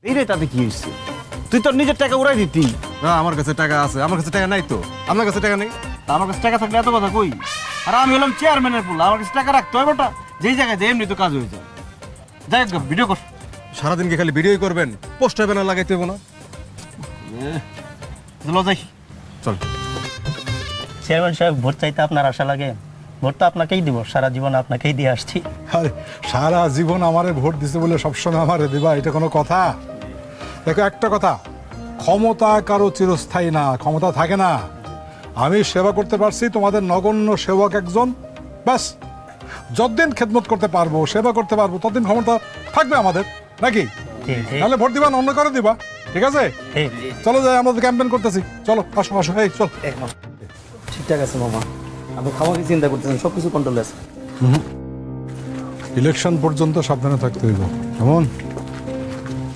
এই রে তাতে কি হয়েছে? তুই তোর নিজের টাকা উড়াই দিতি। না আমার কাছে টাকা আছে, আমার কাছে টাকা নাই তো। আপনার কাছে টাকা নেই? তা আমার কাছে টাকা থাকলে এত কথা কই? আর আমি হলাম চেয়ারম্যানের পুল, আমার কাছে টাকা রাখতে হয় বেটা। যেই জায়গায় যেই এমনি তো কাজ হয়ে যায়। যাই হোক ভিডিও কর। সারাদিন কি খালি ভিডিওই করবেন? পোস্টার ব্যানার লাগাইতে হবে না? চলো যাই। চল। চেয়ারম্যান সাহেব, ভোট চাইতে আপনার আশা লাগে? ভোট তো আপনাকেই দিব, সারা জীবন আপনাকেই দিয়ে আসছি। আরে সারা জীবন আমারে ভোট দিছে বলে সবসময় আমারে দিবা, এটা কোনো কথা? দেখো একটা কথা, ক্ষমতা কারো চিরস্থায়ী না, ক্ষমতা থাকে না। আমি সেবা করতে পারছি, তোমাদের নগণ্য সেবক একজন, ব্যাস। যতদিন খেদমত করতে পারবো, সেবা করতে পারবো, ততদিন ক্ষমতা থাকবে আমাদের, নাকি? ঠিক ঠিক তাহলে ভোট দিবা না অন্য কারো দিবা, ঠিক আছে? ঠিক। চলো যাই, আমরা ক্যাম্পেইন করতেছি। চলো আসো আসো, এই চল। ঠিকঠাক আছে মামা, আপনি খামাকে চিন্তা করতেছেন, সব কিছু কন্ট্রোলে আছে। ইলেকশন পর্যন্ত সাবধানে থাকতে হইব, কেমন?